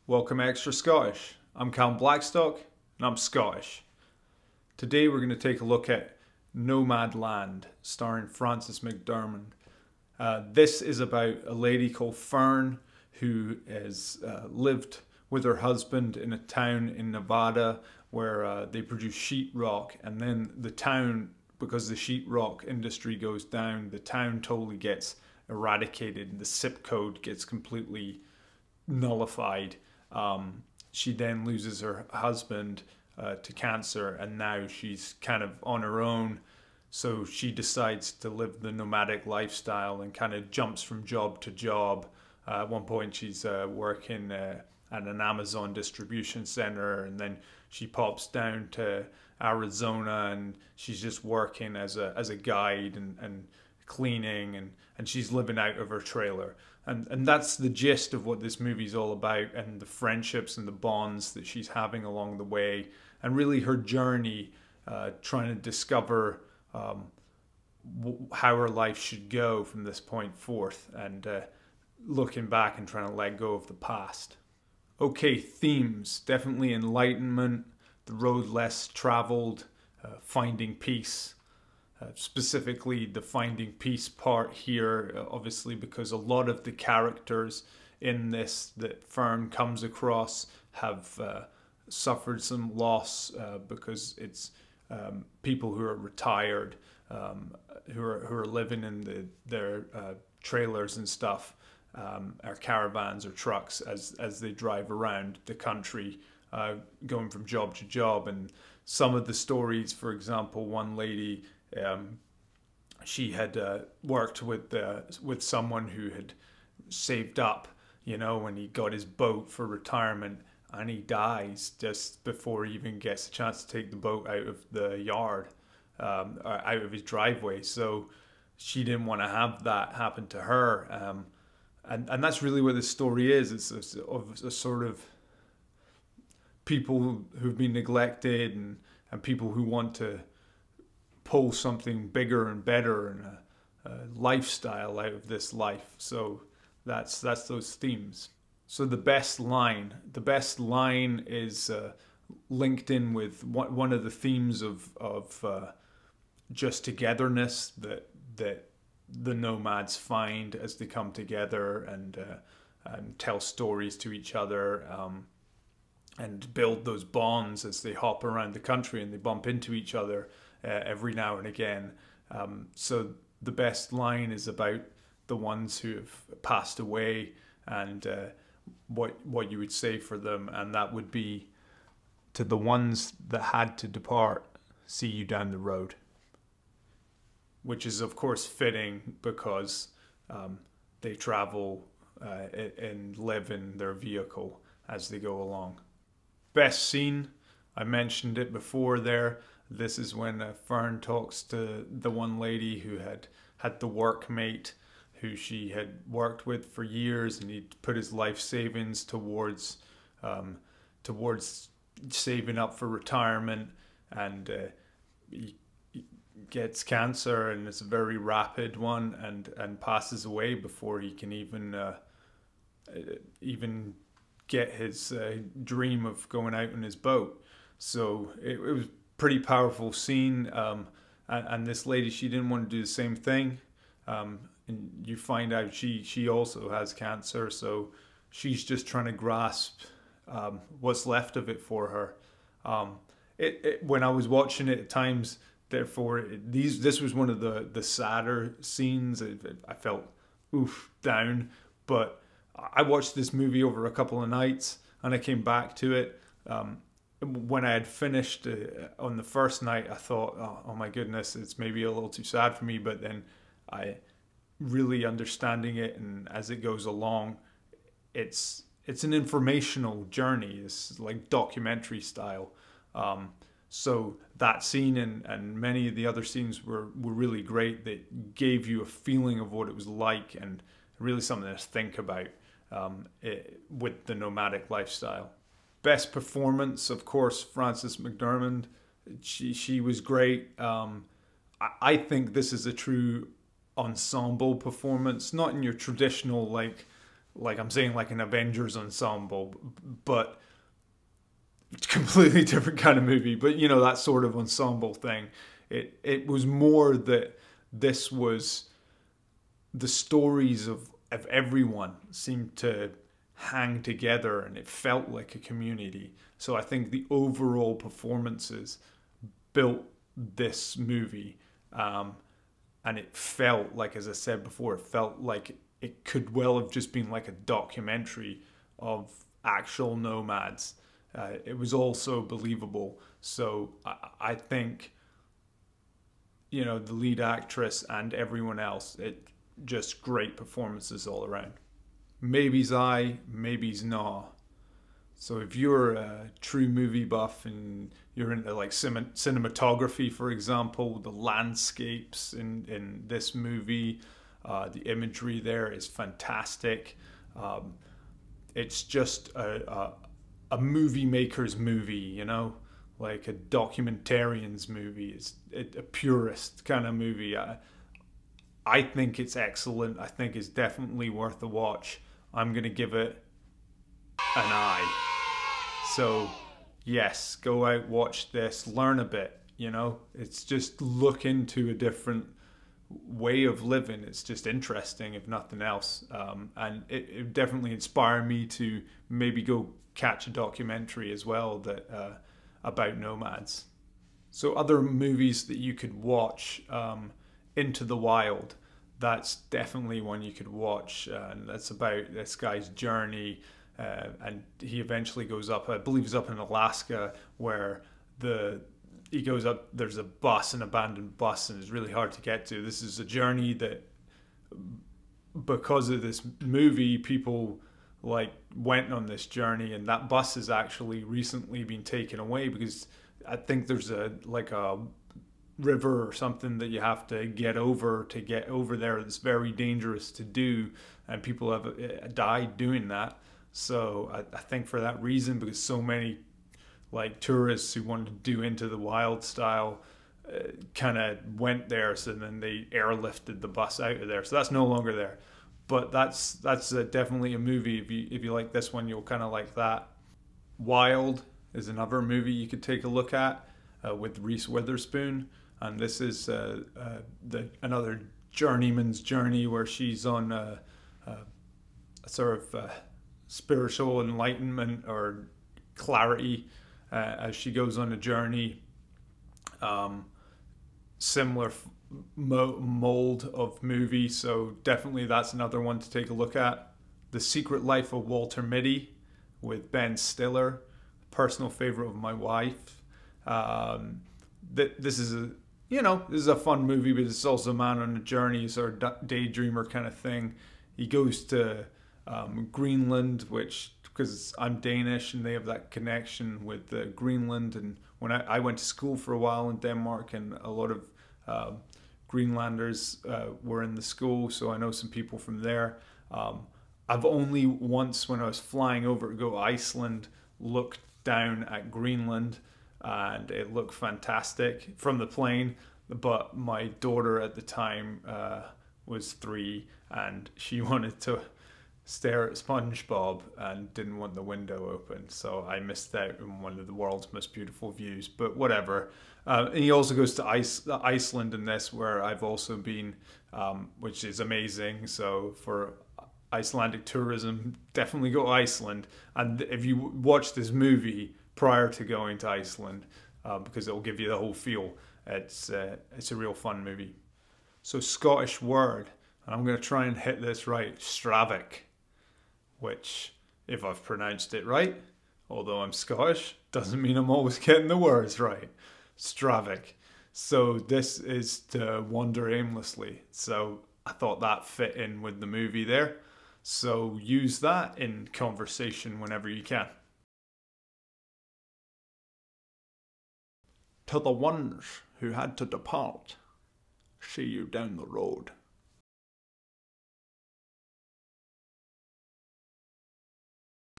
Welcome Extra Scottish. I'm Cal Blackstock and I'm Scottish. Today we're going to take a look at Nomadland, starring Frances McDormand. This is about a lady called Fern who has lived with her husband in a town in Nevada where they produce sheetrock, and then the town, because the sheetrock industry goes down, the town totally gets eradicated. The zip code gets completely nullified. She then loses her husband to cancer, and now she's kind of on her own. So she decides to live the nomadic lifestyle and kind of jumps from job to job. At one point she's working at an Amazon distribution center, and then she pops down to Arizona and she's just working as a guide and cleaning, and she's living out of her trailer. And that's the gist of what this movie's all about, and the friendships and the bonds that she's having along the way, and really her journey trying to discover how her life should go from this point forth, and looking back and trying to let go of the past. Okay, themes. Definitely enlightenment, the road less traveled, finding peace. Specifically the finding peace part here, obviously, because a lot of the characters in this that Fern comes across have suffered some loss because it's people who are retired, who are living in their trailers and stuff, or caravans or trucks as they drive around the country, going from job to job. And some of the stories, for example, one lady, she had worked with someone who had saved up, when he got his boat for retirement, and he dies just before he even gets a chance to take the boat out of the yard, out of his driveway. So she didn't want to have that happen to her, and that's really what this story is. It's a sort of people who've been neglected, and people who want to pull something bigger and better and a lifestyle out of this life. So that's those themes. So the best line is linked in with one of the themes of just togetherness that the nomads find as they come together and tell stories to each other, and build those bonds as they hop around the country and they bump into each other every now and again. So the best line is about the ones who have passed away, and what you would say for them, and that would be, to the ones that had to depart, see you down the road. Which is of course fitting, because they travel and live in their vehicle as they go along. Best scene, I mentioned it before there. This is when Fern talks to the one lady who had the workmate who she had worked with for years, and he'd put his life savings towards saving up for retirement, and he gets cancer, and it's a very rapid one, and passes away before he can even get his dream of going out in his boat. So it was pretty powerful scene, and this lady, she didn't want to do the same thing, and you find out she also has cancer, so she's just trying to grasp what's left of it for her. When I was watching it at times, therefore this was one of the sadder scenes. I felt down, but I watched this movie over a couple of nights, and I came back to it. When I had finished on the first night, I thought, oh my goodness, it's maybe a little too sad for me. But then I really understanding it, and as it goes along, it's an informational journey. It's like documentary style. So that scene and many of the other scenes were really great. They gave you a feeling of what it was like, and really something to think about with the nomadic lifestyle. Best performance, of course, Frances McDormand. She was great. I think this is a true ensemble performance, not in your traditional like I'm saying like an Avengers ensemble, but it's a completely different kind of movie. But you know, that sort of ensemble thing. It was more that this was the stories of everyone seemed to hang together, and it felt like a community. So I think the overall performances built this movie, and it felt like, as I said before, it felt like it could well have just been like a documentary of actual nomads. It was also believable. So I think, you know, the lead actress and everyone else, it just great performances all around. Maybe's aye, maybe's nah. So if you're a true movie buff and you're into like cinematography, for example, the landscapes in this movie, the imagery there is fantastic. It's just a movie maker's movie, you know, like a documentarian's movie. It's a purist kind of movie. I think it's excellent. I think it's definitely worth a watch. I'm going to give it an eye. So, yes, go out, watch this, learn a bit, you know. It's just look into a different way of living. It's just interesting, if nothing else. And it definitely inspired me to maybe go catch a documentary as well that about nomads. So other movies that you could watch, Into the Wild, that's definitely one you could watch, and that's about this guy's journey, and he eventually goes up, I believe he's up in Alaska, where he goes up, there's a bus, an abandoned bus, and it's really hard to get to. This is a journey that, because of this movie, people like went on this journey, and that bus has actually recently been taken away because I think there's a river or something that you have to get over there. It's very dangerous to do, and people have died doing that. So I think for that reason, because so many like tourists who wanted to do Into the Wild style kind of went there, so then they airlifted the bus out of there. So that's no longer there. But that's definitely a movie. If you like this one, you'll kind of like that. Wild is another movie you could take a look at with Reese Witherspoon, and this is another journeyman's journey where she's on a sort of spiritual enlightenment or clarity as she goes on a journey. Similar mold of movie, so definitely that's another one to take a look at. The Secret Life of Walter Mitty with Ben Stiller, personal favorite of my wife. This is a fun movie, but it's also a man on a journey, sort of daydreamer kind of thing. He goes to Greenland, which, because I'm Danish and they have that connection with Greenland, and when I went to school for a while in Denmark, and a lot of Greenlanders were in the school, so I know some people from there. I've only once, when I was flying over to go to Iceland, looked down at Greenland, and it looked fantastic from the plane, but my daughter at the time was 3, and she wanted to stare at SpongeBob and didn't want the window open, so I missed out on one of the world's most beautiful views, but whatever. And he also goes to Iceland in this, where I've also been, which is amazing. So for Icelandic tourism, definitely go to Iceland. And if you watch this movie prior to going to Iceland, because it will give you the whole feel, it's a real fun movie. So Scottish word, and I'm going to try and hit this right, Stravik, which, if I've pronounced it right, although I'm Scottish, doesn't mean I'm always getting the words right. Stravik. So this is to wander aimlessly. So I thought that fit in with the movie there. So use that in conversation whenever you can. To the ones who had to depart, see you down the road.